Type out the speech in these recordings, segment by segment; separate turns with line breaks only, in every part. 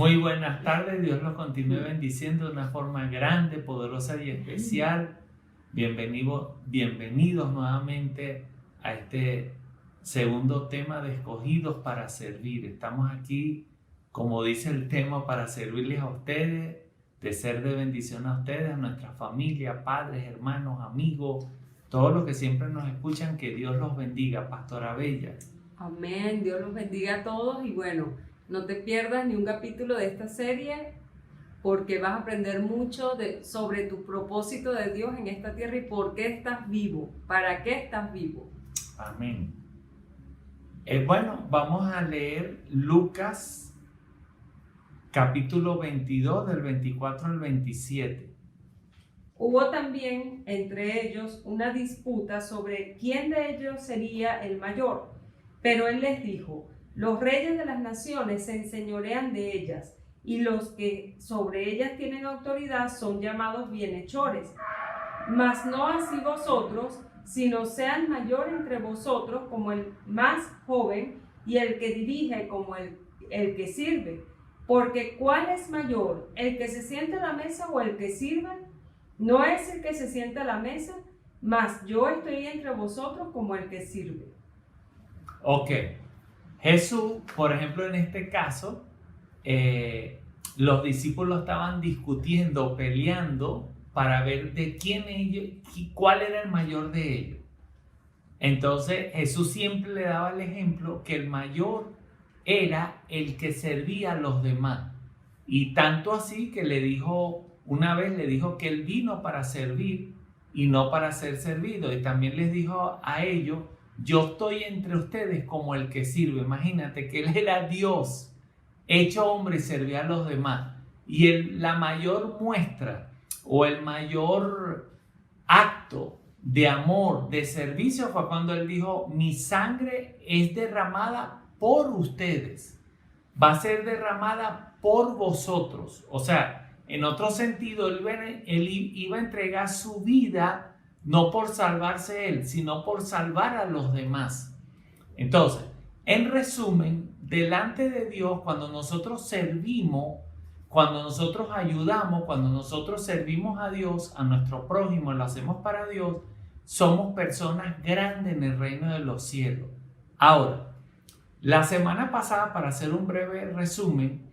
Muy buenas tardes, Dios los continúe bendiciendo de una forma grande, poderosa y especial. Bienvenidos nuevamente a este segundo tema de Escogidos para Servir. Estamos aquí, como dice el tema, para servirles a ustedes, de ser de bendición a ustedes, a nuestra familia, padres, hermanos, amigos, todos los que siempre nos escuchan. Que Dios los bendiga. Pastora Bella.
Amén, Dios los bendiga a todos y bueno, no te pierdas ni un capítulo de esta serie porque vas a aprender mucho sobre tu propósito de Dios en esta tierra y por qué estás vivo, para qué estás vivo.
Amén. Bueno, vamos a leer Lucas capítulo 22 del 24 al 27.
Hubo también entre ellos una disputa sobre quién de ellos sería el mayor, pero él les dijo: los reyes de las naciones se enseñorean de ellas, y los que sobre ellas tienen autoridad son llamados bienhechores. Mas no así vosotros, sino sean mayor entre vosotros como el más joven, y el que dirige como el que sirve. Porque ¿cuál es mayor, el que se sienta a la mesa o el que sirve? No es el que se sienta a la mesa, mas yo estoy entre vosotros como el que sirve.
Ok. Jesús, por ejemplo, en este caso, los discípulos estaban discutiendo, peleando para ver cuál era el mayor de ellos. Entonces Jesús siempre le daba el ejemplo que el mayor era el que servía a los demás. Y tanto así que una vez le dijo que él vino para servir y no para ser servido. Y también les dijo a ellos: yo estoy entre ustedes como el que sirve. Imagínate que él era Dios hecho hombre y servía a los demás. Y la mayor muestra o el mayor acto de amor, de servicio, fue cuando él dijo: mi sangre es derramada por ustedes, va a ser derramada por vosotros. O sea, en otro sentido, él iba a entregar su vida no por salvarse él, sino por salvar a los demás. Entonces, en resumen, delante de Dios, cuando nosotros servimos, cuando nosotros ayudamos, cuando nosotros servimos a Dios, a nuestro prójimo, lo hacemos para Dios, somos personas grandes en el reino de los cielos. Ahora, la semana pasada, para hacer un breve resumen,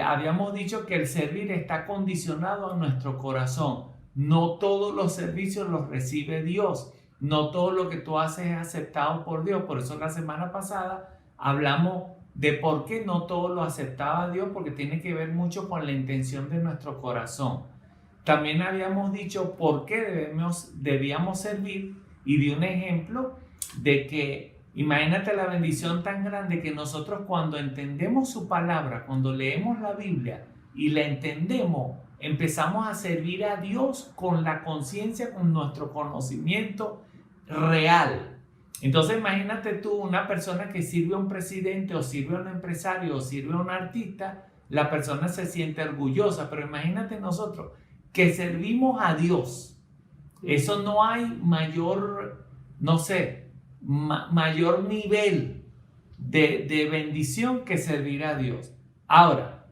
habíamos dicho que el servir está condicionado a nuestro corazón. No todos los servicios los recibe Dios. No todo lo que tú haces es aceptado por Dios. Por eso la semana pasada hablamos de por qué no todo lo aceptaba Dios, porque tiene que ver mucho con la intención de nuestro corazón. También habíamos dicho por qué debíamos servir, y di un ejemplo de que imagínate la bendición tan grande que nosotros, cuando entendemos su palabra, cuando leemos la Biblia y la entendemos, empezamos a servir a Dios con la conciencia, con nuestro conocimiento real. Entonces imagínate tú una persona que sirve a un presidente, o sirve a un empresario, o sirve a un artista. La persona se siente orgullosa, pero imagínate nosotros que servimos a Dios. Eso no hay mayor, mayor nivel de bendición que servir a Dios. Ahora,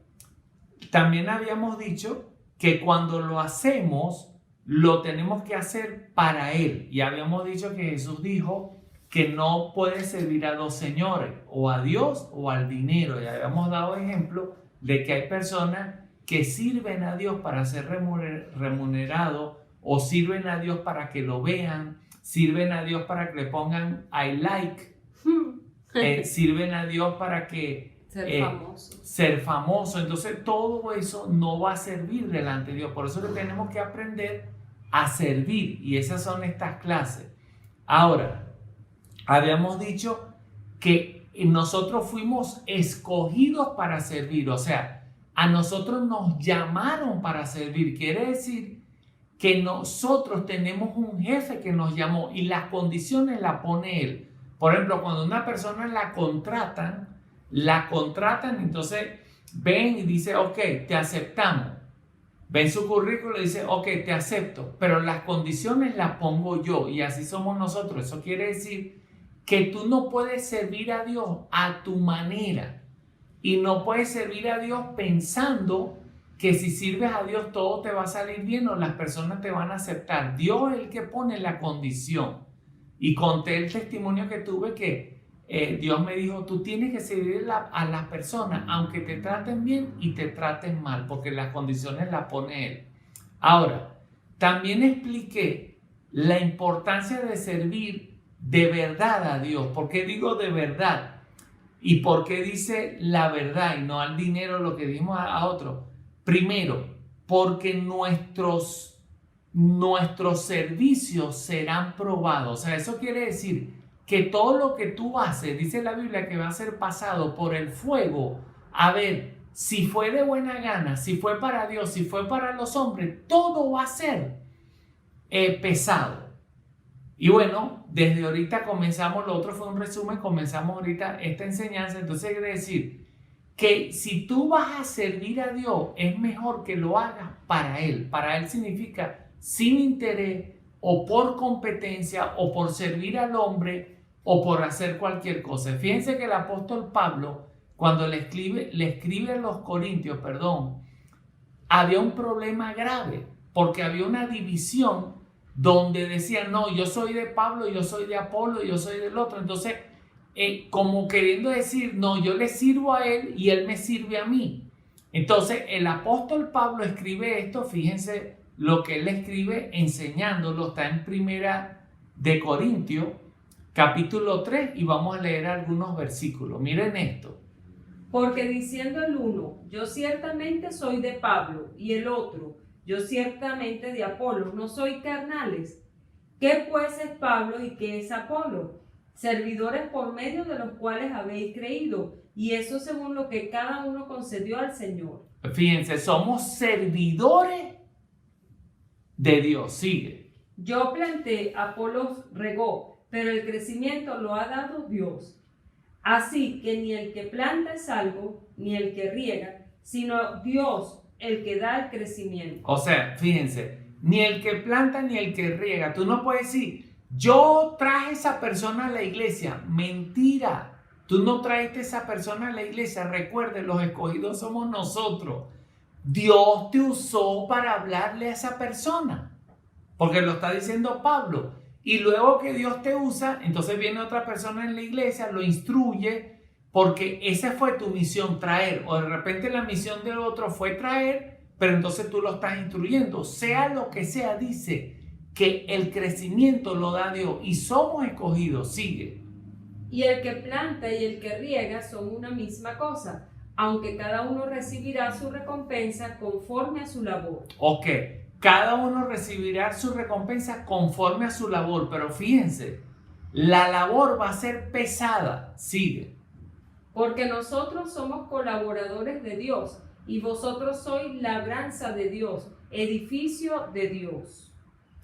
también habíamos dicho que cuando lo hacemos, lo tenemos que hacer para Él. Y habíamos dicho que Jesús dijo que no puedes servir a dos señores, o a Dios o al dinero. Y habíamos dado ejemplo de que hay personas que sirven a Dios para ser remunerados, o sirven a Dios para que lo vean, sirven a Dios para que le pongan I like, sirven a Dios para que ser famoso. Entonces todo eso no va a servir delante de Dios. Por eso que tenemos que aprender a servir, y esas son estas clases. Ahora, habíamos dicho que nosotros fuimos escogidos para servir. O sea, a nosotros nos llamaron para servir. Quiere decir que nosotros tenemos un jefe que nos llamó, y las condiciones las pone él. Por ejemplo, cuando una persona la contratan, entonces ven y dice: ok, te aceptamos. Ven su currículo y dice: ok, te acepto, pero las condiciones las pongo yo. Y así somos nosotros. Eso quiere decir que tú no puedes servir a Dios a tu manera. Y no puedes servir a Dios pensando que si sirves a Dios todo te va a salir bien o las personas te van a aceptar. Dios es el que pone la condición. Y conté el testimonio que tuve que Dios me dijo, tú tienes que servir a las personas aunque te traten bien y te traten mal, porque las condiciones las pone Él. Ahora, también expliqué la importancia de servir de verdad a Dios. ¿Por qué digo de verdad? ¿Y por qué dice la verdad y no al dinero, lo que dimos a otro? Primero, porque nuestros servicios serán probados. O sea, eso quiere decir que todo lo que tú haces, dice la Biblia, que va a ser pasado por el fuego. A ver, si fue de buena gana, si fue para Dios, si fue para los hombres, todo va a ser pesado. Y bueno, desde ahorita comenzamos, lo otro fue un resumen, comenzamos ahorita esta enseñanza. Entonces quiere decir que si tú vas a servir a Dios, es mejor que lo hagas para Él. Para Él significa sin interés o por competencia o por servir al hombre o por hacer cualquier cosa. Fíjense que el apóstol Pablo, cuando le escribe a los Corintios, había un problema grave porque había una división donde decían, no, yo soy de Pablo, yo soy de Apolo, yo soy del otro. Entonces, como queriendo decir, no, yo le sirvo a él y él me sirve a mí. Entonces, el apóstol Pablo escribe esto, fíjense lo que él escribe enseñándolo, está en Primera de Corintios, capítulo 3, y vamos a leer algunos versículos. Miren esto.
Porque diciendo el uno, yo ciertamente soy de Pablo, y el otro, yo ciertamente de Apolo, no soy carnales. ¿Qué pues es Pablo y qué es Apolo? Servidores por medio de los cuales habéis creído, y eso según lo que cada uno concedió al Señor.
Fíjense, somos servidores de Dios. Sigue.
Yo planté, Apolos regó, pero el crecimiento lo ha dado Dios. Así que ni el que planta es salvo, ni el que riega, sino Dios el que da el crecimiento.
O sea, fíjense, ni el que planta ni el que riega. Tú no puedes decir, yo traje esa persona a la iglesia. Mentira. Tú no trajiste esa persona a la iglesia. Recuerden, los escogidos somos nosotros. Dios te usó para hablarle a esa persona. Porque lo está diciendo Pablo. Y luego que Dios te usa, entonces viene otra persona en la iglesia, lo instruye, porque esa fue tu misión, traer. O de repente la misión del otro fue traer, pero entonces tú lo estás instruyendo. Sea lo que sea, dice que el crecimiento lo da Dios y somos escogidos. Sigue.
Y el que planta y el que riega son una misma cosa, aunque cada uno recibirá su recompensa conforme a su labor.
Ok, cada uno recibirá su recompensa conforme a su labor, pero fíjense, la labor va a ser pesada. Sigue.
Porque nosotros somos colaboradores de Dios, y vosotros sois labranza de Dios, edificio de Dios.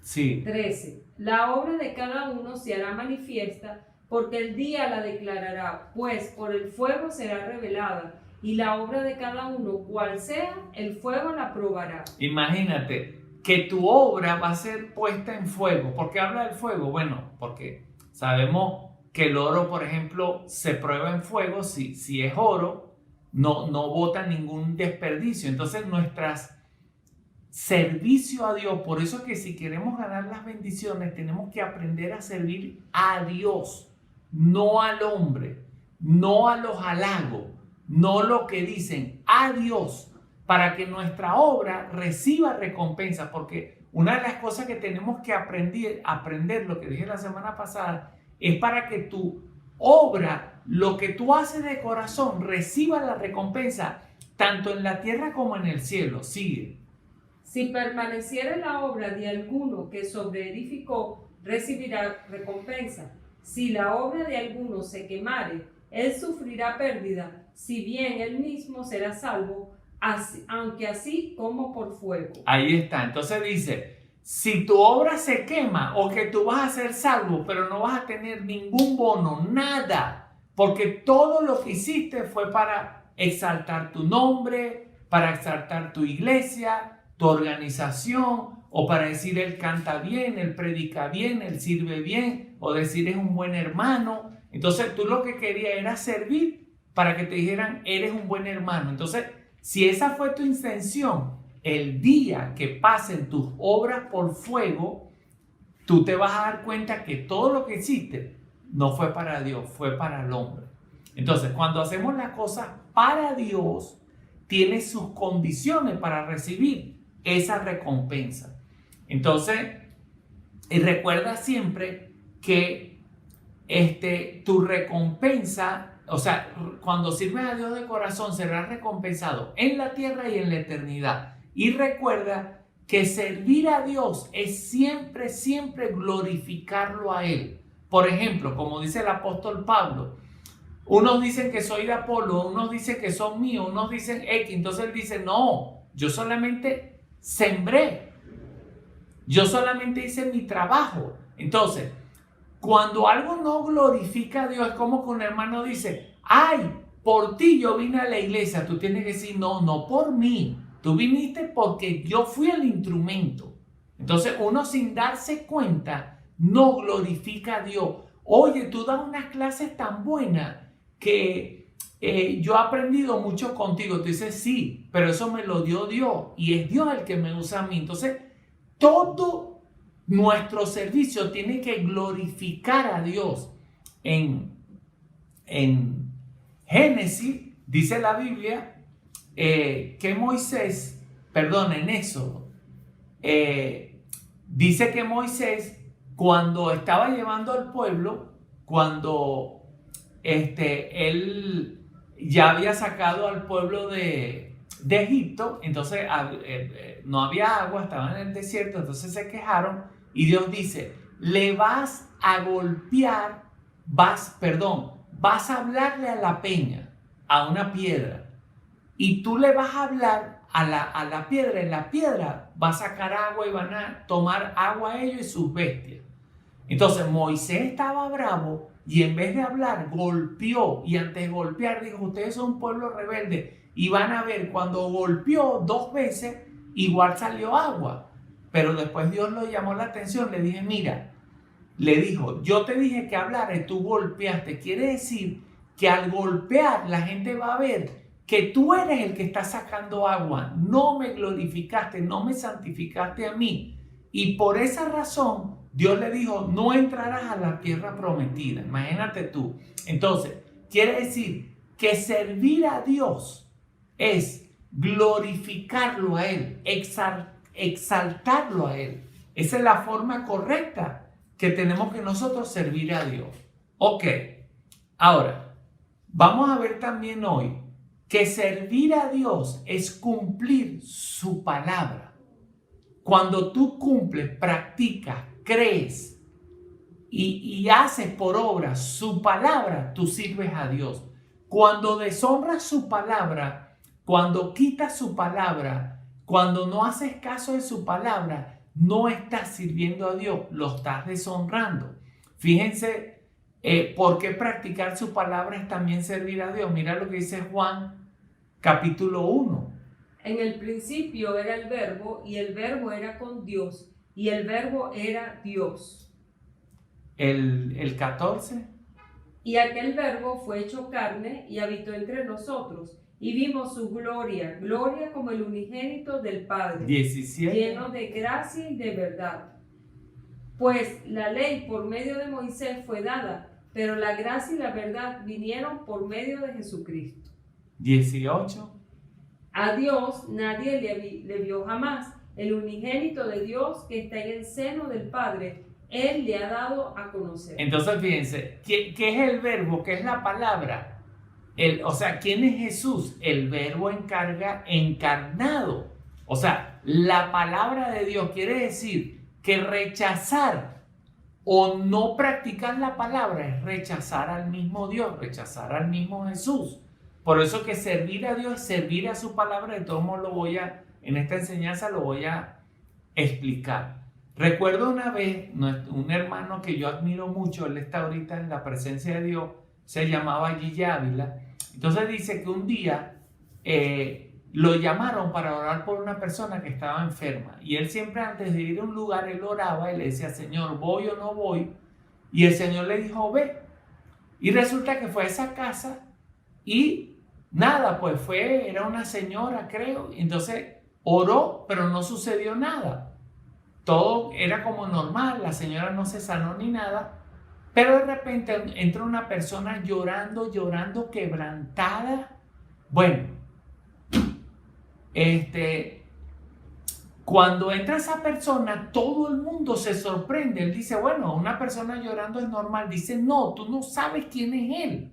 Sí.
13. La obra de cada uno se hará manifiesta, porque el día la declarará, pues por el fuego será revelada, y la obra de cada uno, cual sea, el fuego la probará.
Imagínate que tu obra va a ser puesta en fuego. ¿Por qué habla del fuego? Bueno, porque sabemos que el oro, por ejemplo, se prueba en fuego. Si es oro, no bota ningún desperdicio. Entonces, nuestras servicio a Dios, por eso que si queremos ganar las bendiciones, tenemos que aprender a servir a Dios, no al hombre, no a los halagos, no lo que dicen, a Dios, para que nuestra obra reciba recompensa. Porque una de las cosas que tenemos que aprender, lo que dije la semana pasada, es para que tu obra, lo que tú haces de corazón, reciba la recompensa, tanto en la tierra como en el cielo. Sigue.
Si permaneciere la obra de alguno que sobreedificó, recibirá recompensa. Si la obra de alguno se quemare, él sufrirá pérdida, si bien él mismo será salvo, aunque así como por fuego.
Ahí está. Entonces dice, si tu obra se quema o que tú vas a ser salvo, pero no vas a tener ningún bono, nada, porque todo lo que hiciste fue para exaltar tu nombre, para exaltar tu iglesia, tu organización, o para decir él canta bien, él predica bien, él sirve bien, o decir es un buen hermano. Entonces tú lo que querías era servir para que te dijeran, eres un buen hermano. Entonces, si esa fue tu intención, el día que pasen tus obras por fuego, tú te vas a dar cuenta que todo lo que hiciste no fue para Dios, fue para el hombre. Entonces, cuando hacemos las cosas para Dios, tiene sus condiciones para recibir esa recompensa. Entonces, y recuerda siempre que tu recompensa, o sea, cuando sirves a Dios de corazón, serás recompensado en la tierra y en la eternidad. Y recuerda que servir a Dios es siempre, siempre glorificarlo a Él. Por ejemplo, como dice el apóstol Pablo, unos dicen que soy de Apolo, unos dicen que son míos, unos dicen X. Entonces él dice, no, yo solamente sembré, yo solamente hice mi trabajo. Entonces, cuando algo no glorifica a Dios, es como que un hermano dice, ay, por ti yo vine a la iglesia. Tú tienes que decir, no, no por mí. Tú viniste porque yo fui el instrumento. Entonces uno sin darse cuenta no glorifica a Dios. Oye, tú das unas clases tan buenas que yo he aprendido mucho contigo. Tú dices, sí, pero eso me lo dio Dios y es Dios el que me usa a mí. Entonces, todo nuestro servicio tiene que glorificar a Dios. En Génesis dice la Biblia que Moisés, perdón, en Éxodo, dice que Moisés, cuando estaba llevando al pueblo, cuando él ya había sacado al pueblo de Egipto, entonces no había agua, estaban en el desierto, entonces se quejaron y Dios dice, le vas a golpear, vas a hablarle a la peña, a una piedra, y tú le vas a hablar a la piedra, y la piedra va a sacar agua y van a tomar agua ellos y sus bestias. Entonces Moisés estaba bravo y en vez de hablar golpeó, y antes de golpear dijo, ustedes son un pueblo rebelde, y van a ver, cuando golpeó 2 veces igual salió agua, pero después Dios lo llamó la atención, le dije, mira, le dijo, yo te dije que hablara y tú golpeaste. Quiere decir que al golpear la gente va a ver que tú eres el que está sacando agua, no me glorificaste, no me santificaste a mí. Y por esa razón Dios le dijo, no entrarás a la tierra prometida. Imagínate tú. Entonces, quiere decir que servir a Dios es glorificarlo a Él, exaltarlo a Él. Esa es la forma correcta que tenemos que nosotros servir a Dios. Ok, ahora, vamos a ver también hoy que servir a Dios es cumplir su palabra. Cuando tú cumples, practicas, crees y haces por obra su palabra, tú sirves a Dios. Cuando deshonras su palabra, cuando quitas su palabra, cuando no haces caso de su palabra, no estás sirviendo a Dios, lo estás deshonrando. Fíjense por qué practicar su palabra es también servir a Dios. Mira lo que dice Juan capítulo 1.
En el principio era el verbo, y el verbo era con Dios, y el verbo era Dios.
El 14.
Y aquel verbo fue hecho carne y habitó entre nosotros, y vimos su gloria, gloria como el unigénito del Padre,
17.
lleno de gracia y de verdad. Pues la ley por medio de Moisés fue dada, pero la gracia y la verdad vinieron por medio de Jesucristo.
18.
A Dios nadie le vio jamás. El unigénito de Dios que está en el seno del Padre, Él le ha dado a conocer.
Entonces fíjense, ¿qué es el verbo? ¿Qué es la palabra? O sea, ¿quién es Jesús? El verbo encarnado. O sea, la palabra de Dios quiere decir que rechazar o no practicar la palabra es rechazar al mismo Dios, rechazar al mismo Jesús. Por eso que servir a Dios es servir a su palabra. De todos modos en esta enseñanza lo voy a explicar. Recuerdo una vez un hermano que yo admiro mucho, él está ahorita en la presencia de Dios, se llamaba Gigi Ávila. Entonces dice que un día lo llamaron para orar por una persona que estaba enferma. Y él siempre antes de ir a un lugar, él oraba y le decía, Señor, ¿voy o no voy? Y el Señor le dijo, ve. Y resulta que fue a esa casa y nada, pues era una señora, creo, entonces oró, pero no sucedió nada. Todo era como normal, la señora no se sanó ni nada, pero de repente entra una persona llorando, quebrantada. Bueno, cuando entra esa persona, todo el mundo se sorprende. Él dice, bueno, una persona llorando es normal. Dice, no, tú no sabes quién es él.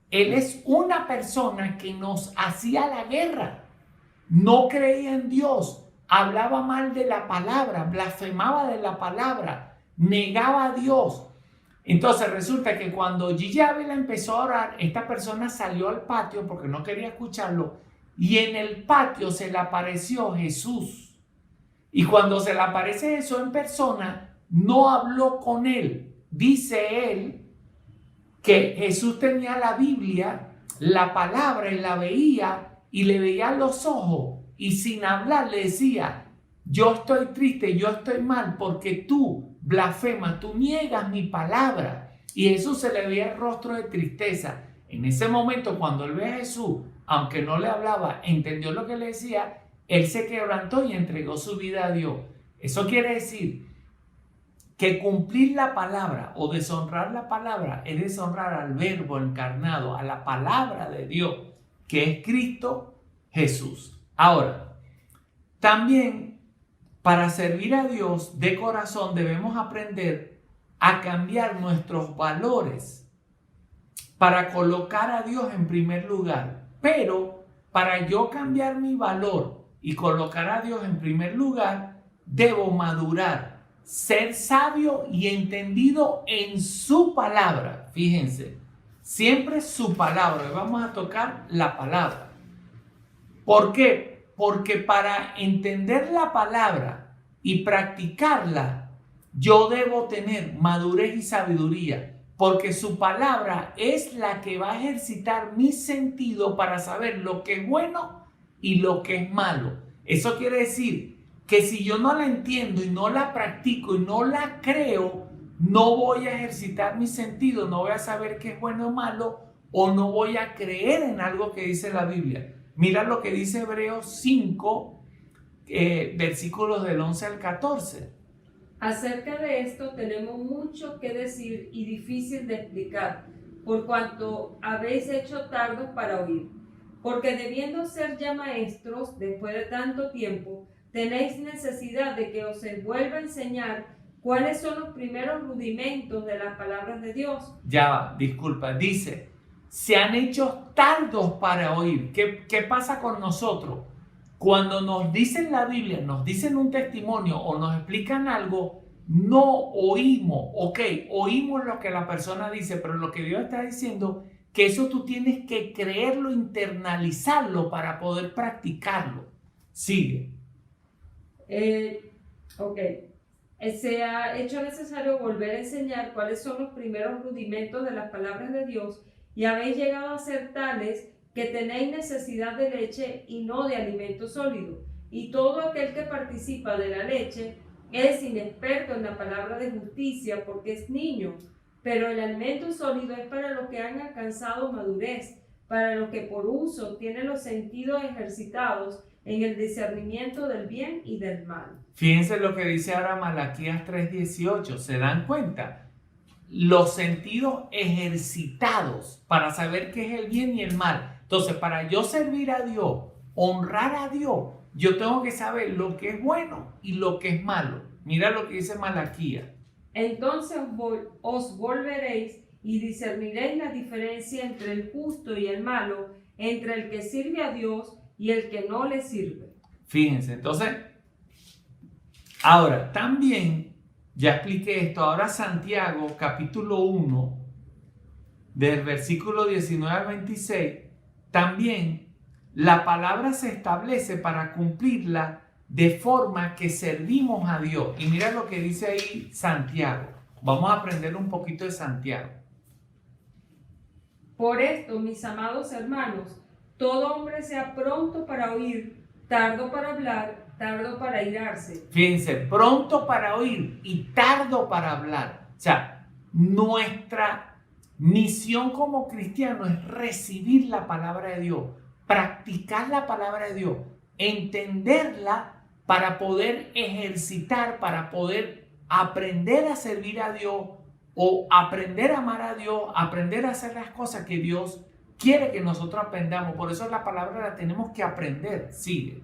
Él es una persona que nos hacía la guerra. No creía en Dios. Hablaba mal de la palabra, blasfemaba de la palabra, negaba a Dios. Entonces resulta que cuando Gigi Ávila empezó a orar, esta persona salió al patio porque no quería escucharlo y en el patio se le apareció Jesús. Y cuando se le aparece Jesús en persona, no habló con él. Dice él que Jesús tenía la Biblia, la palabra y la veía y le veía los ojos y sin hablar le decía, yo estoy triste, yo estoy mal porque tú blasfemas, tú niegas mi palabra. Y Jesús se le veía el rostro de tristeza. En ese momento, cuando él ve a Jesús, aunque no le hablaba, entendió lo que le decía, él se quebrantó y entregó su vida a Dios. Eso quiere decir que cumplir la palabra o deshonrar la palabra es deshonrar al Verbo encarnado, a la palabra de Dios, que es Cristo Jesús. Ahora, también para servir a Dios de corazón debemos aprender a cambiar nuestros valores para colocar a Dios en primer lugar. Pero para yo cambiar mi valor y colocar a Dios en primer lugar, debo madurar, ser sabio y entendido en su palabra. Fíjense, siempre su palabra. Hoy vamos a tocar la palabra. ¿Por qué? Porque para entender la palabra y practicarla, yo debo tener madurez y sabiduría, porque su palabra es la que va a ejercitar mi sentido para saber lo que es bueno y lo que es malo. Eso quiere decir que si yo no la entiendo y no la practico y no la creo, no voy a ejercitar mi sentido, no voy a saber qué es bueno o malo, o no voy a creer en algo que dice la Biblia. Mira lo que dice Hebreos 5, versículos del 11 al 14.
Acerca de esto tenemos mucho que decir y difícil de explicar, por cuanto habéis hecho tardos para oír. Porque debiendo ser ya maestros, después de tanto tiempo, tenéis necesidad de que os vuelva a enseñar cuáles son los primeros rudimentos de las palabras de Dios.
Ya va, disculpa, dice, se han hecho tardos para oír. ¿Qué pasa con nosotros? Cuando nos dicen la Biblia, nos dicen un testimonio o nos explican algo, no oímos. Ok, oímos lo que la persona dice, pero lo que Dios está diciendo, que eso tú tienes que creerlo, internalizarlo para poder practicarlo. Sigue.
Se ha hecho necesario volver a enseñar cuáles son los primeros rudimentos de las palabras de Dios y habéis llegado a ser tales que tenéis necesidad de leche y no de alimento sólido. Y todo aquel que participa de la leche es inexperto en la palabra de justicia porque es niño, pero el alimento sólido es para los que han alcanzado madurez, para los que por uso tienen los sentidos ejercitados en el discernimiento del bien y del mal.
Fíjense lo que dice ahora Malaquías 3:18. ¿Se dan cuenta? Los sentidos ejercitados para saber qué es el bien y el mal. Entonces, para yo servir a Dios, honrar a Dios, yo tengo que saber lo que es bueno y lo que es malo. Mira lo que dice Malaquías.
Entonces os volveréis y discerniréis la diferencia entre el justo y el malo, entre el que sirve a Dios y el que no le sirve.
Fíjense, entonces, ahora también, ya expliqué esto, ahora Santiago capítulo 1, del versículo 19 al 26, también la palabra se establece para cumplirla de forma que servimos a Dios. Y mira lo que dice ahí Santiago. Vamos a aprender un poquito de Santiago.
Por esto, mis amados hermanos, todo hombre sea pronto para oír, tardo para hablar, tardo para irarse.
Fíjense, pronto para oír y tardo para hablar. O sea, nuestra Misión como cristiano es recibir la palabra de Dios, practicar la palabra de Dios, entenderla para poder ejercitar, para poder aprender a servir a Dios o aprender a amar a Dios, aprender a hacer las cosas que Dios quiere que nosotros aprendamos. Por eso la palabra la tenemos que aprender. Sigue.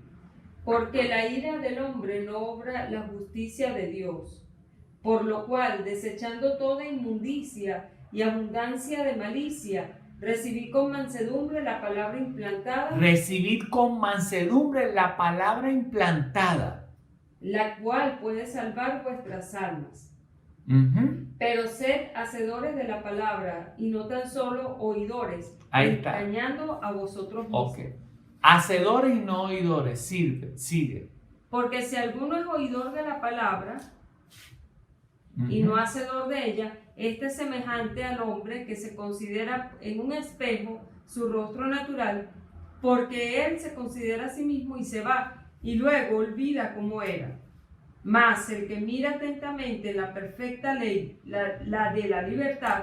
Porque la ira del hombre no obra la justicia de Dios. Por lo cual, desechando toda inmundicia y abundancia de malicia, recibid con mansedumbre la palabra implantada.
Recibid con mansedumbre la palabra implantada,
la cual puede salvar vuestras almas. Pero sed hacedores de la palabra y no tan solo oidores, engañando a vosotros mismos.
Okay. Hacedores y no oidores. Sigue.
Porque si alguno es oidor de la palabra y no hacedor de ella, este es semejante al hombre que se considera en un espejo su rostro natural, porque él se considera a sí mismo y se va, y luego olvida cómo era. Mas el que mira atentamente la perfecta ley, la de la libertad.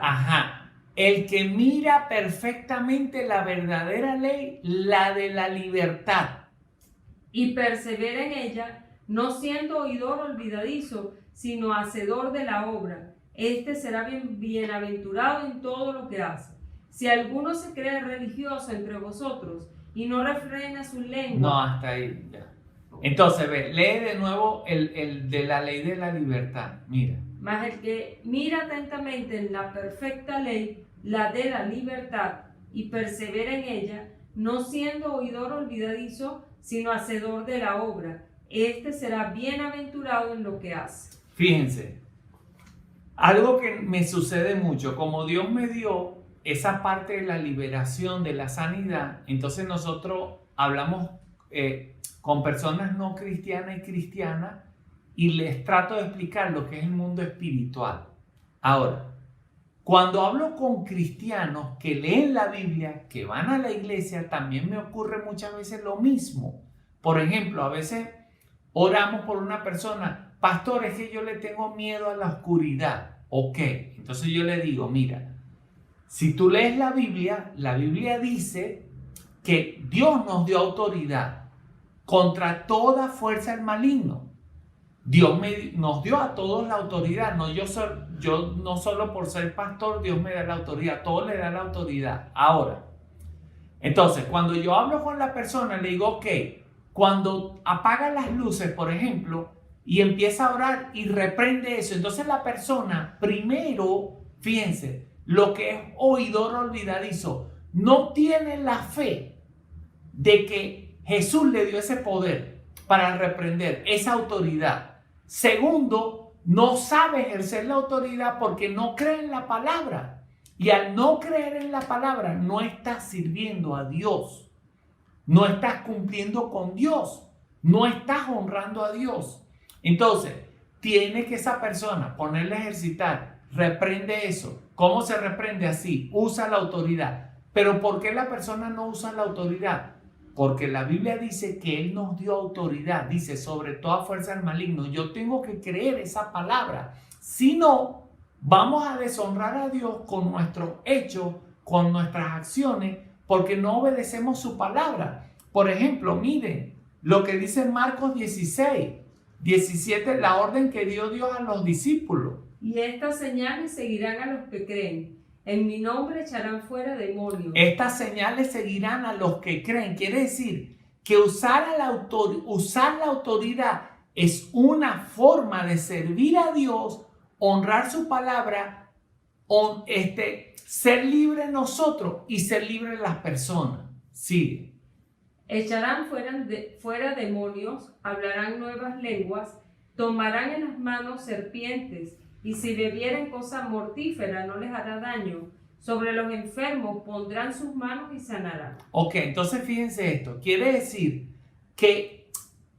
El que mira perfectamente la verdadera ley, la de la libertad.
Y persevera en ella, no siendo oidor olvidadizo, sino hacedor de la obra. Este será bienaventurado en todo lo que hace. Si alguno se cree religioso entre vosotros y no refrena su lengua.
No, hasta ahí ya. Entonces, lee de nuevo el de la ley de la libertad. Mira.
Mas el que mira atentamente en la perfecta ley, la de la libertad, y persevera en ella, no siendo oidor olvidadizo, sino hacedor de la obra, este será bienaventurado en lo que hace.
Fíjense, algo que me sucede mucho, como Dios me dio esa parte de la liberación, de la sanidad, entonces nosotros hablamos con personas no cristianas y cristianas y les trato de explicar lo que es el mundo espiritual. Ahora, cuando hablo con cristianos que leen la Biblia, que van a la iglesia, también me ocurre muchas veces lo mismo. Por ejemplo, a veces oramos por una persona, pastor, es que yo le tengo miedo a la oscuridad. Ok, entonces yo le digo, mira, si tú lees la Biblia dice que Dios nos dio autoridad contra toda fuerza del maligno. Dios nos dio a todos la autoridad. No, yo no solo por ser pastor, Dios me da la autoridad. Todos le da la autoridad. Ahora, entonces, cuando yo hablo con la persona, le digo, ok, cuando apaga las luces, por ejemplo, y empieza a orar y reprende eso, entonces la persona, primero, fíjense, lo que es oidor olvidadizo, no tiene la fe de que Jesús le dio ese poder para reprender, esa autoridad. Segundo, no sabe ejercer la autoridad porque no cree en la palabra. Y al no creer en la palabra, no estás sirviendo a Dios. No estás cumpliendo con Dios. No estás honrando a Dios. Entonces, tiene que esa persona ponerle a ejercitar. Reprende eso. ¿Cómo se reprende? Así. Usa la autoridad. Pero ¿por qué la persona no usa la autoridad? Porque la Biblia dice que Él nos dio autoridad, dice, sobre toda fuerza del maligno. Yo tengo que creer esa palabra. Si no, vamos a deshonrar a Dios con nuestros hechos, con nuestras acciones, porque no obedecemos su palabra. Por ejemplo, miren lo que dice Marcos 16, 17, la orden que dio Dios a los discípulos.
Y estas señales seguirán a los que creen. En mi nombre echarán fuera demonios.
Estas señales seguirán a los que creen. Quiere decir que usar la autoridad es una forma de servir a Dios, honrar su palabra, ser libre nosotros y ser libre las personas. Sigue.
Echarán fuera demonios, hablarán nuevas lenguas, tomarán en las manos serpientes, y si bebieren cosa mortífera no les hará daño. Sobre los enfermos pondrán sus manos y sanarán. Ok,
entonces fíjense esto. Quiere decir que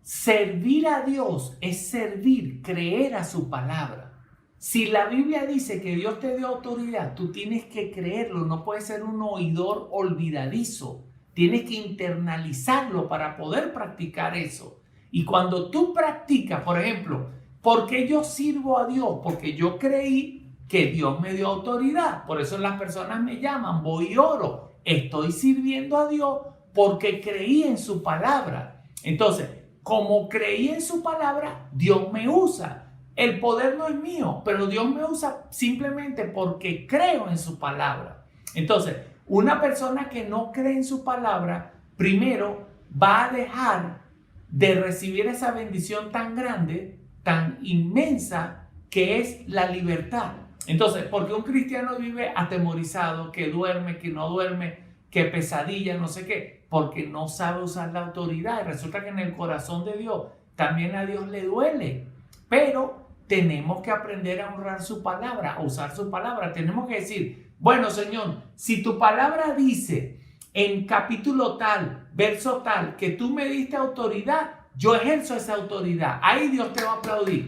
servir a Dios es servir, creer a su palabra. Si la Biblia dice que Dios te dio autoridad, tú tienes que creerlo. No puedes ser un oidor olvidadizo. Tienes que internalizarlo para poder practicar eso. Y cuando tú practicas, por ejemplo, ¿por qué yo sirvo a Dios? Porque yo creí que Dios me dio autoridad. Por eso las personas me llaman, voy y oro. Estoy sirviendo a Dios porque creí en su palabra. Entonces, como creí en su palabra, Dios me usa. El poder no es mío, pero Dios me usa simplemente porque creo en su palabra. Entonces, una persona que no cree en su palabra, primero va a dejar de recibir esa bendición tan grande, tan inmensa, que es la libertad. Entonces, porque un cristiano vive atemorizado, que duerme, que no duerme, que pesadilla, no sé qué, porque no sabe usar la autoridad. Y resulta que en el corazón de Dios también a Dios le duele. Pero tenemos que aprender a honrar su palabra, a usar su palabra. Tenemos que decir, bueno, Señor, si tu palabra dice en capítulo tal, verso tal, que tú me diste autoridad, yo ejerzo esa autoridad. Ahí Dios te va a aplaudir.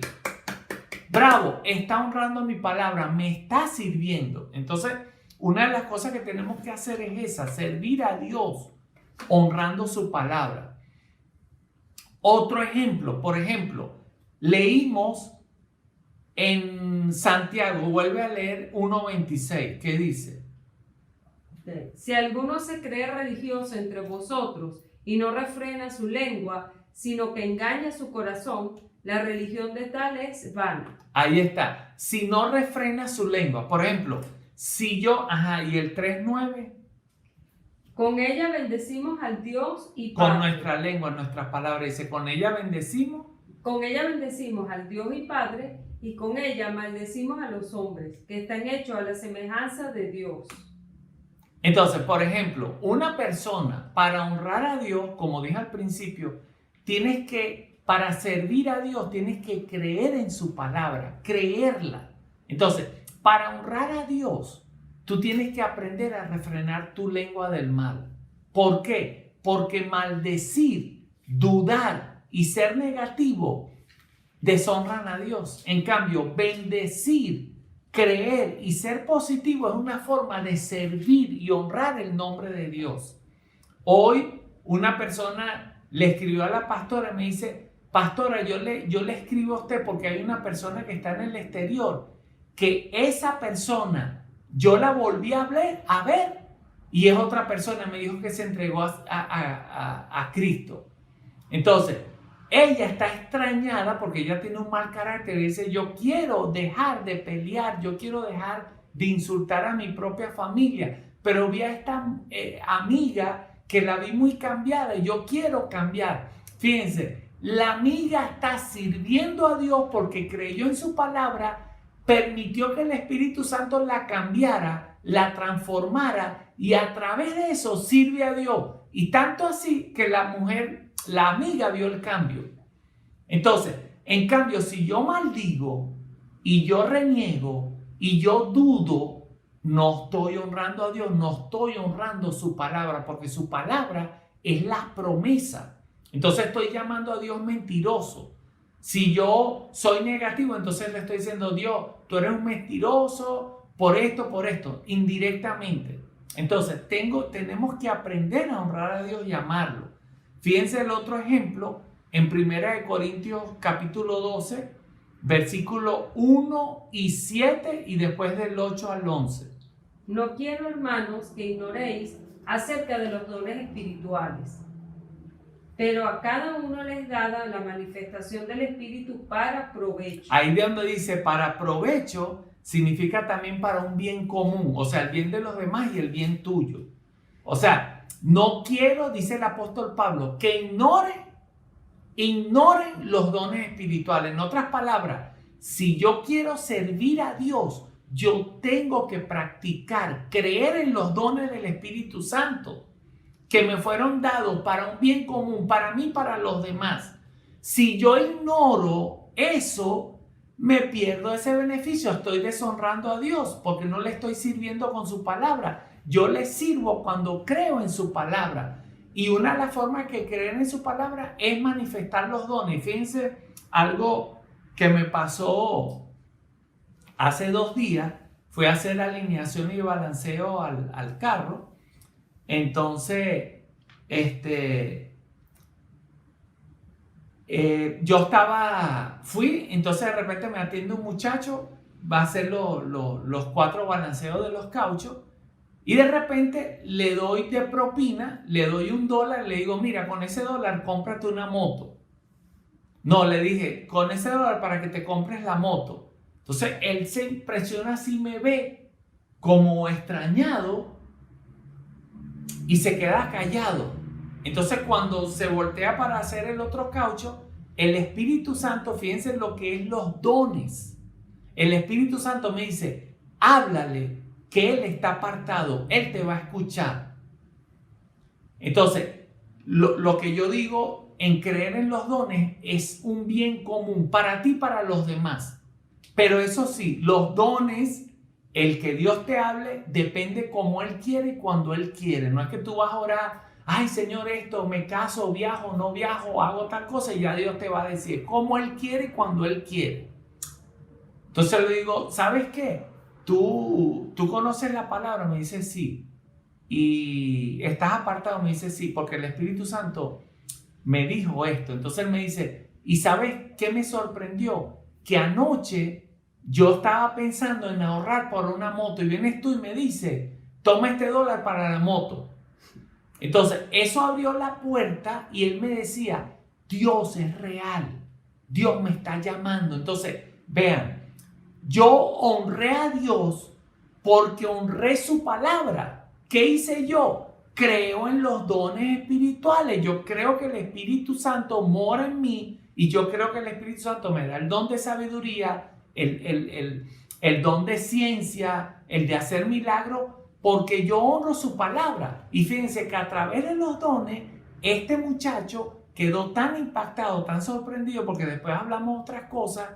Bravo, está honrando mi palabra, me está sirviendo. Entonces, una de las cosas que tenemos que hacer es esa, servir a Dios honrando su palabra. Otro ejemplo, por ejemplo, leímos en Santiago, vuelve a leer 1:26, ¿qué dice?
Si alguno se cree religioso entre vosotros y no refrena su lengua, sino que engaña su corazón, la religión de tal es vana.
Ahí está. Si no refrena su lengua. Por ejemplo, si yo, y el 3:9.
Con ella bendecimos al Dios y Padre.
Con nuestra lengua, nuestras palabras. Dice, con ella bendecimos.
Con ella bendecimos al Dios y Padre, y con ella maldecimos a los hombres, que están hechos a la semejanza de Dios.
Entonces, por ejemplo, una persona, para honrar a Dios, como dije al principio, para servir a Dios, tienes que creer en su palabra, creerla. Entonces, para honrar a Dios, tú tienes que aprender a refrenar tu lengua del mal. ¿Por qué? Porque maldecir, dudar y ser negativo deshonran a Dios. En cambio, bendecir, creer y ser positivo es una forma de servir y honrar el nombre de Dios. Hoy una persona le escribió a la pastora y me dice, pastora, yo le escribo a usted porque hay una persona que está en el exterior, que esa persona yo la volví a ver y es otra persona, me dijo que se entregó a Cristo. Entonces, ella está extrañada porque ella tiene un mal carácter y dice, yo quiero dejar de pelear, yo quiero dejar de insultar a mi propia familia, pero vi a esta amiga que la vi muy cambiada y yo quiero cambiar. Fíjense, la amiga está sirviendo a Dios porque creyó en su palabra, permitió que el Espíritu Santo la cambiara, la transformara y a través de eso sirve a Dios. Y tanto así que la amiga vio el cambio. Entonces, en cambio, si yo maldigo y yo reniego y yo dudo, no estoy honrando a Dios, no estoy honrando su palabra, porque su palabra es la promesa. Entonces estoy llamando a Dios mentiroso. Si yo soy negativo, entonces le estoy diciendo, Dios, tú eres un mentiroso por esto, indirectamente. Entonces tenemos que aprender a honrar a Dios y amarlo. Fíjense el otro ejemplo en 1 Corintios capítulo 12, versículo 1 y 7 y después del 8 al 11.
No quiero, hermanos, que ignoréis acerca de los dones espirituales, pero a cada uno les dada la manifestación del Espíritu para provecho.
Ahí de donde dice para provecho, significa también para un bien común, o sea, el bien de los demás y el bien tuyo. O sea, no quiero, dice el apóstol Pablo, que ignoren los dones espirituales. En otras palabras, si yo quiero servir a Dios, yo tengo que practicar, creer en los dones del Espíritu Santo que me fueron dados para un bien común, para mí y para los demás. Si yo ignoro eso, me pierdo ese beneficio. Estoy deshonrando a Dios porque no le estoy sirviendo con su palabra. Yo le sirvo cuando creo en su palabra. Y una de las formas que creer en su palabra es manifestar los dones. Fíjense algo que me pasó hace 2 días. Fui a hacer alineación y balanceo al carro. Entonces, entonces de repente me atiende un muchacho va a hacer los 4 balanceos de los cauchos y de repente le doy de propina, le doy $1, le digo, mira, con ese $1 cómprate una moto. No, le dije, con ese $1 para que te compres la moto. Entonces él se impresiona así, me ve como extrañado y se queda callado. Entonces cuando se voltea para hacer el otro caucho, el Espíritu Santo, fíjense lo que es los dones. El Espíritu Santo me dice, háblale que Él está apartado, Él te va a escuchar. Entonces, lo que yo digo en creer en los dones es un bien común para ti y para los demás. Pero eso sí, los dones, el que Dios te hable, depende como Él quiere y cuando Él quiere. No es que tú vas a orar, ay Señor, esto, me caso, viajo, no viajo, hago tal cosa y ya Dios te va a decir como Él quiere y cuando Él quiere. Entonces le digo, ¿sabes qué? ¿Tú conoces la palabra? Me dice sí. ¿Y estás apartado? Me dice sí, porque el Espíritu Santo me dijo esto. Entonces él me dice, ¿y sabes qué me sorprendió? Que anoche yo estaba pensando en ahorrar por una moto y vienes tú y me dices, toma este $1 para la moto. Entonces eso abrió la puerta y él me decía, Dios es real, Dios me está llamando. Entonces, vean, yo honré a Dios porque honré su palabra. ¿Qué hice yo? Creo en los dones espirituales. Yo creo que el Espíritu Santo mora en mí y yo creo que el Espíritu Santo me da el don de sabiduría, el don de ciencia, el de hacer milagros, porque yo honro su palabra. Y fíjense que a través de los dones, este muchacho quedó tan impactado, tan sorprendido, porque después hablamos otras cosas,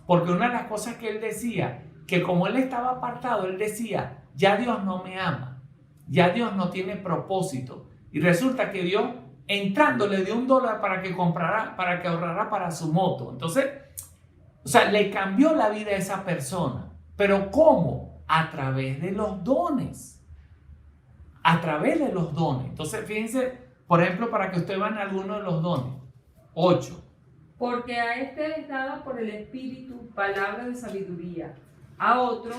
porque una de las cosas que él decía, que como él estaba apartado, él decía, ya Dios no me ama, ya Dios no tiene propósito. Y resulta que Dios, entrando, le dio $1 para que comprara, para que ahorrara para su moto. Entonces, o sea, le cambió la vida a esa persona. ¿Pero cómo? A través de los dones. A través de los dones. Entonces, fíjense, por ejemplo, para que ustedes vean algunos de los dones. 8.
Porque a este es dada por el Espíritu palabra de sabiduría, a otro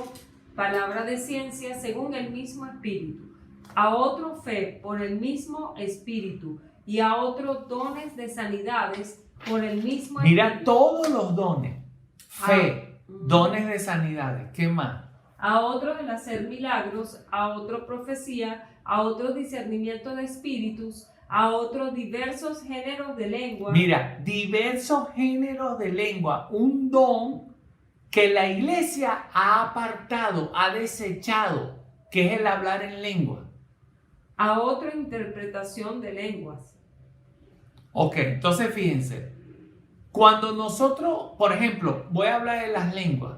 palabra de ciencia según el mismo Espíritu, a otro fe por el mismo Espíritu y a otro dones de sanidades por el mismo Espíritu.
Mira todos los dones. Fe, dones de sanidades. ¿Qué más?
A otro el hacer milagros, a otro profecía, a otro discernimiento de espíritus, a otros diversos géneros de lengua.
Mira, diversos géneros de lengua, un don que la iglesia ha apartado, ha desechado, que es el hablar en lengua.
A otra interpretación de lenguas.
Ok, entonces fíjense, cuando nosotros, por ejemplo, voy a hablar de las lenguas,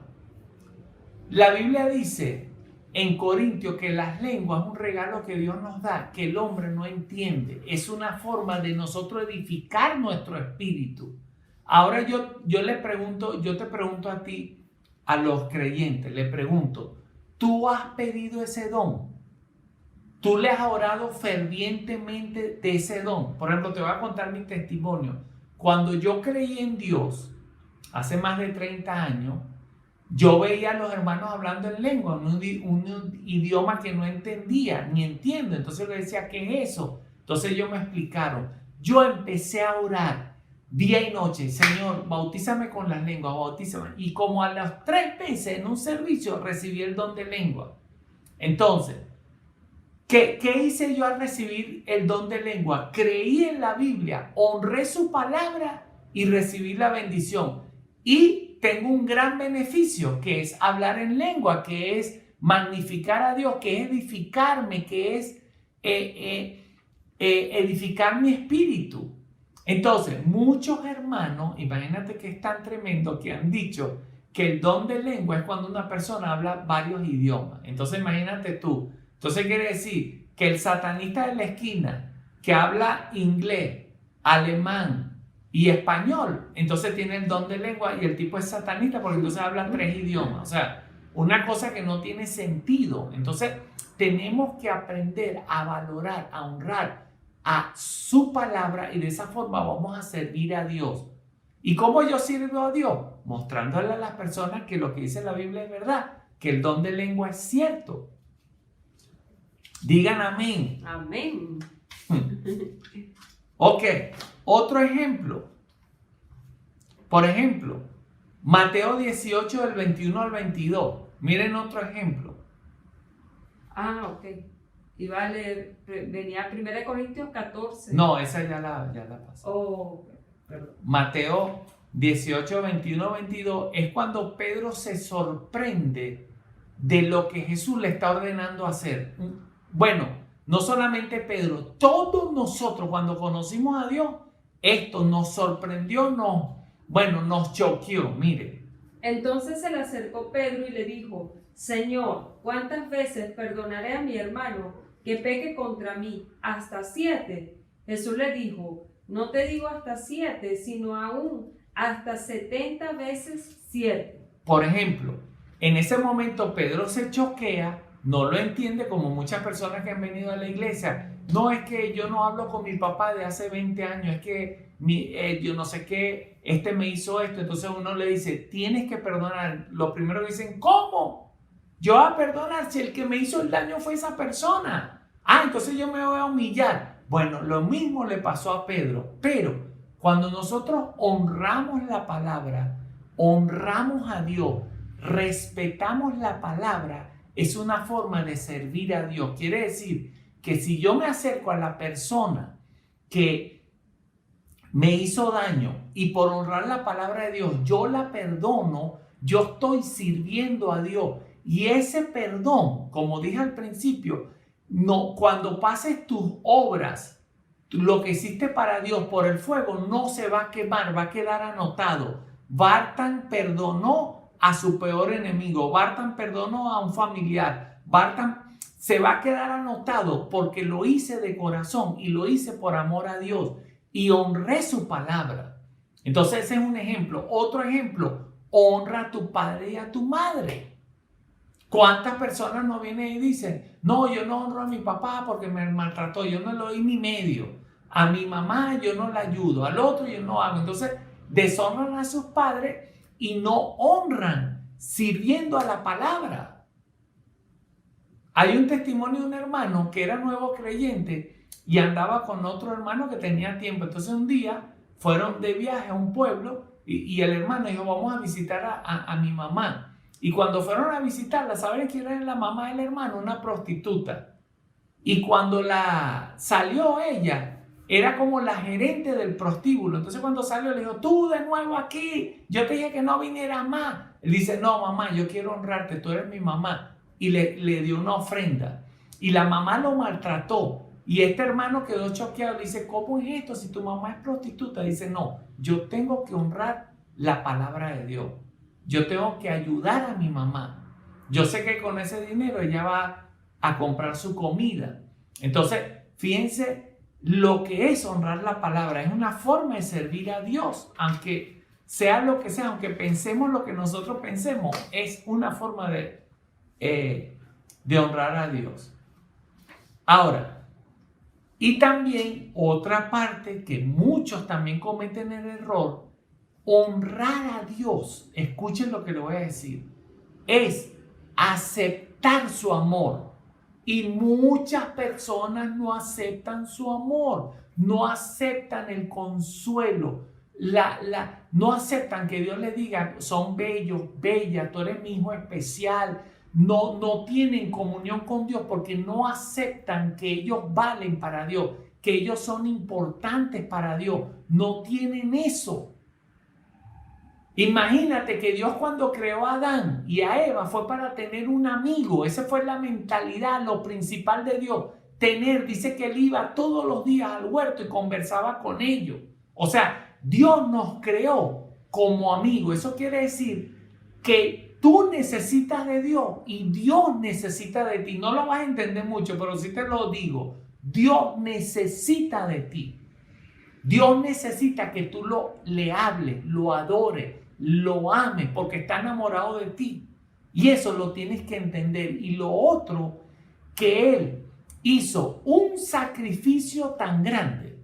la Biblia dice en Corintios que las lenguas es un regalo que Dios nos da, que el hombre no entiende. Es una forma de nosotros edificar nuestro espíritu. Ahora yo te pregunto a ti, a los creyentes, le pregunto, ¿tú has pedido ese don? ¿Tú le has orado fervientemente de ese don? Por ejemplo, te voy a contar mi testimonio. Cuando yo creí en Dios, hace más de 30 años, yo veía a los hermanos hablando en lengua, un idioma que no entendía, ni entiendo. Entonces le decía, ¿qué es eso? Entonces ellos me explicaron. Yo empecé a orar día y noche, Señor, bautízame con las lenguas, bautízame. Y como a las 3 veces en un servicio recibí el don de lengua. Entonces, ¿qué hice yo al recibir el don de lengua? Creí en la Biblia, honré su palabra y recibí la bendición. Y tengo un gran beneficio, que es hablar en lengua, que es magnificar a Dios, que es edificarme, que es edificar mi espíritu. Entonces, muchos hermanos, imagínate que es tan tremendo que han dicho que el don de lengua es cuando una persona habla varios idiomas. Entonces, imagínate tú. Entonces, quiere decir que el satanista de la esquina que habla inglés, alemán y español, entonces tiene el don de lengua y el tipo es satanista porque entonces habla 3 idiomas. O sea, una cosa que no tiene sentido. Entonces, tenemos que aprender a valorar, a honrar a su palabra y de esa forma vamos a servir a Dios. ¿Y cómo yo sirvo a Dios? Mostrándole a las personas que lo que dice la Biblia es verdad, que el don de lengua es cierto. Digan amén.
Amén.
Ok, otro ejemplo. Por ejemplo, Mateo 18 del 21 al 22. Miren otro ejemplo.
Ok. Iba a leer, venía 1 Corintios 14.
No, esa ya la pasé.
Oh, perdón.
Mateo 18, 21, 22 es cuando Pedro se sorprende de lo que Jesús le está ordenando hacer. Bueno, no solamente Pedro, todos nosotros cuando conocimos a Dios, esto nos sorprendió, nos choqueó, mire.
Entonces se le acercó Pedro y le dijo: Señor, ¿cuántas veces perdonaré a mi hermano que peque contra mí? ¿Hasta 7? Jesús le dijo: no te digo hasta 7, sino aún hasta 70 veces 7.
Por ejemplo, en ese momento Pedro se choquea, no lo entiende, como muchas personas que han venido a la iglesia. No, es que yo no hablo con mi papá de hace 20 años, es que yo no sé qué, me hizo esto. Entonces uno le dice, tienes que perdonar. Lo primero que dicen, ¿cómo? Yo voy a perdonar si el que me hizo el daño fue esa persona. Entonces yo me voy a humillar. Bueno, lo mismo le pasó a Pedro, pero cuando nosotros honramos la palabra, honramos a Dios, respetamos la palabra, es una forma de servir a Dios. Quiere decir que si yo me acerco a la persona que me hizo daño y por honrar la palabra de Dios, yo la perdono, yo estoy sirviendo a Dios. Y ese perdón, como dije al principio, no, cuando pases tus obras, lo que hiciste para Dios por el fuego, no se va a quemar, va a quedar anotado. Bartan perdonó a su peor enemigo, Bartan perdonó a un familiar, Bartan se va a quedar anotado porque lo hice de corazón y lo hice por amor a Dios y honré su palabra. Entonces ese es un ejemplo. Otro ejemplo, honra a tu padre y a tu madre. ¿Cuántas personas no vienen y dicen, no, yo no honro a mi papá porque me maltrató, yo no le doy ni medio, a mi mamá yo no la ayudo, al otro yo no hago? Entonces deshonran a sus padres y no honran sirviendo a la palabra. Hay un testimonio de un hermano que era nuevo creyente y andaba con otro hermano que tenía tiempo. Entonces un día fueron de viaje a un pueblo y el hermano dijo, vamos a visitar a mi mamá. Y cuando fueron a visitarla, ¿saben quién era la mamá del hermano? Una prostituta. Y cuando salió ella, era como la gerente del prostíbulo. Entonces cuando salió le dijo, tú de nuevo aquí, yo te dije que no vinieras más. Él dice, no mamá, yo quiero honrarte, tú eres mi mamá. Y le dio una ofrenda. Y la mamá lo maltrató. Y este hermano quedó choqueado. Dice, ¿cómo es esto si tu mamá es prostituta? Dice, no, yo tengo que honrar la palabra de Dios. Yo tengo que ayudar a mi mamá. Yo sé que con ese dinero ella va a comprar su comida. Entonces, fíjense lo que es honrar la palabra. Es una forma de servir a Dios. Aunque sea lo que sea, aunque pensemos lo que nosotros pensemos, es una forma de honrar a Dios. Ahora, y también otra parte que muchos también cometen el error, honrar a Dios, escuchen lo que le voy a decir, es aceptar su amor. Y muchas personas no aceptan su amor, no aceptan el consuelo, no aceptan que Dios les diga, son bellos, bella, tú eres mi hijo especial. No tienen comunión con Dios porque no aceptan que ellos valen para Dios, que ellos son importantes para Dios. No tienen eso. Imagínate que Dios cuando creó a Adán y a Eva fue para tener un amigo. Esa fue la mentalidad, lo principal de Dios. Dice que él iba todos los días al huerto y conversaba con ellos. O sea, Dios nos creó como amigos. Eso quiere decir que tú necesitas de Dios y Dios necesita de ti. No lo vas a entender mucho, pero sí te lo digo. Dios necesita de ti. Dios necesita que tú le hables, lo adores, lo ames, porque está enamorado de ti. Y eso lo tienes que entender. Y lo otro, que Él hizo un sacrificio tan grande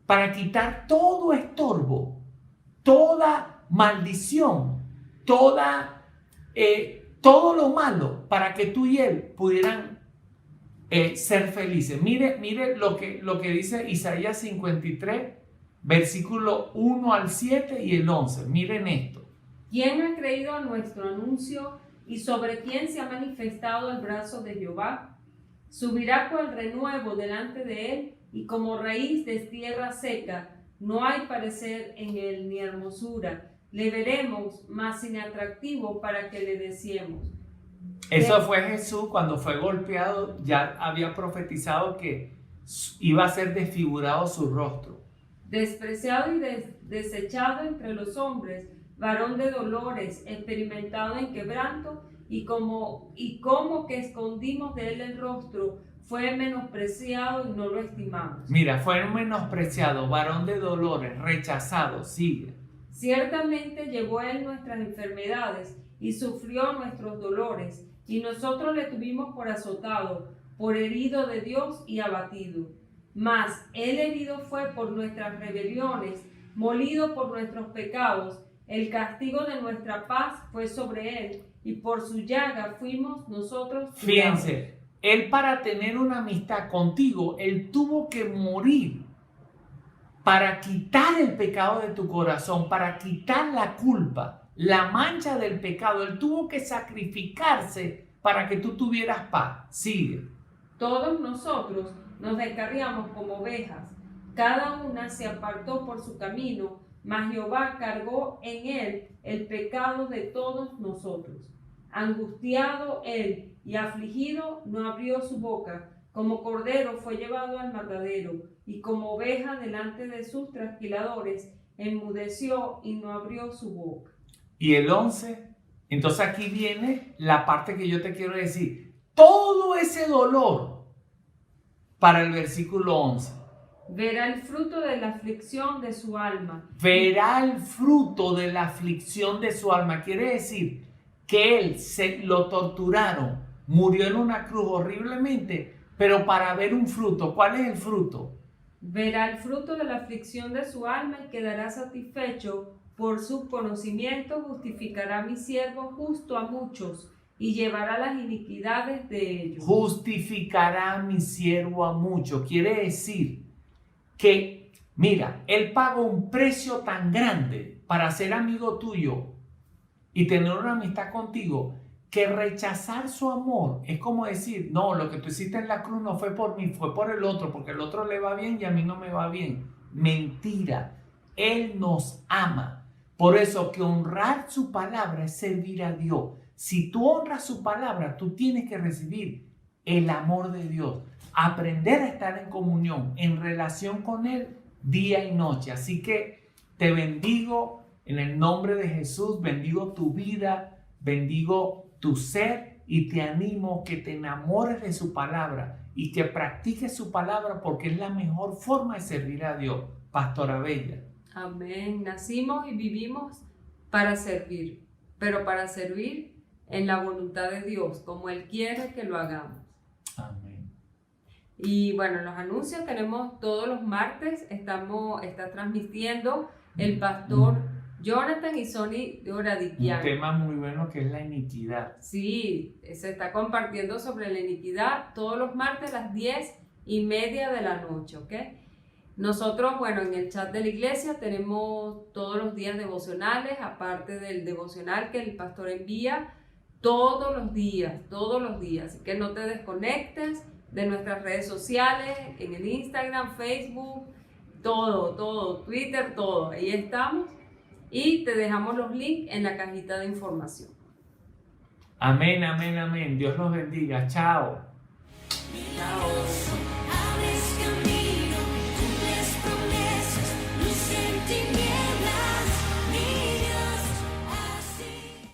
para quitar todo estorbo, toda maldición, todo lo malo, para que tú y él pudieran ser felices. Mire lo que dice Isaías 53, versículo 1 al 7 y el 11. Miren esto.
¿Quién ha creído a nuestro anuncio y sobre quién se ha manifestado el brazo de Jehová? Subirá cual renuevo delante de él y como raíz de tierra seca. No hay parecer en él ni hermosura. Le veremos, mas sin atractivo para que le deseemos.
Eso fue Jesús cuando fue golpeado, ya había profetizado que iba a ser desfigurado su rostro.
Despreciado y desechado entre los hombres, varón de dolores, experimentado en quebranto, y como que escondimos de él el rostro, fue menospreciado y no lo estimamos.
Mira, fue menospreciado, varón de dolores, rechazado, sigue.
Ciertamente llevó él nuestras enfermedades y sufrió nuestros dolores, y nosotros le tuvimos por azotado, por herido de Dios y abatido. Mas él herido fue por nuestras rebeliones, molido por nuestros pecados. El castigo de nuestra paz fue sobre él, y por su llaga fuimos nosotros curados.
Fíjense, él, para tener una amistad contigo, él tuvo que morir para quitar el pecado de tu corazón, para quitar la culpa, la mancha del pecado. Él tuvo que sacrificarse para que tú tuvieras paz. Sigue.
Todos nosotros nos descarriamos como ovejas, cada una se apartó por su camino, mas Jehová cargó en él el pecado de todos nosotros. Angustiado él y afligido, no abrió su boca. Como cordero fue llevado al matadero, y como oveja delante de sus trasquiladores, enmudeció y no abrió su boca.
Y el 11, entonces aquí viene la parte que yo te quiero decir. Todo ese dolor para el versículo 11.
Verá el fruto de la aflicción de su alma.
Verá el fruto de la aflicción de su alma. Quiere decir que él lo torturaron, murió en una cruz horriblemente, pero para ver un fruto. ¿Cuál es el fruto?
Verá el fruto de la aflicción de su alma y quedará satisfecho. Por su conocimiento justificará mi siervo justo a muchos y llevará las iniquidades de ellos.
Justificará a mi siervo a muchos. Quiere decir que, mira, él pagó un precio tan grande para ser amigo tuyo y tener una amistad contigo, que rechazar su amor es como decir, no, lo que tú hiciste en la cruz no fue por mí, fue por el otro, porque el otro le va bien y a mí no me va bien. Mentira. Él nos ama. Por eso que honrar su palabra es servir a Dios. Si tú honras su palabra, tú tienes que recibir el amor de Dios. Aprender a estar en comunión, en relación con Él, día y noche. Así que te bendigo en el nombre de Jesús, bendigo tu vida, bendigo tu ser y te animo que te enamores de su palabra y que practiques su palabra porque es la mejor forma de servir a Dios. Pastora Bella.
Amén. Nacimos y vivimos para servir, pero para servir en la voluntad de Dios, como Él quiere que lo hagamos.
Amén.
Y bueno, los anuncios tenemos todos los martes, está transmitiendo el pastor Jonathan y Sony de Oradiquian.
Un tema muy bueno que es la iniquidad.
Sí, se está compartiendo sobre la iniquidad todos los martes a las 10:30 de la noche, ¿ok? Nosotros, bueno, en el chat de la iglesia tenemos todos los días devocionales, aparte del devocional que el pastor envía todos los días. Así que no te desconectes de nuestras redes sociales, en el Instagram, Facebook, todo, Twitter, todo. Ahí estamos y te dejamos los links en la cajita de información.
Amén, amén, amén. Dios los bendiga. Chao.
Chao.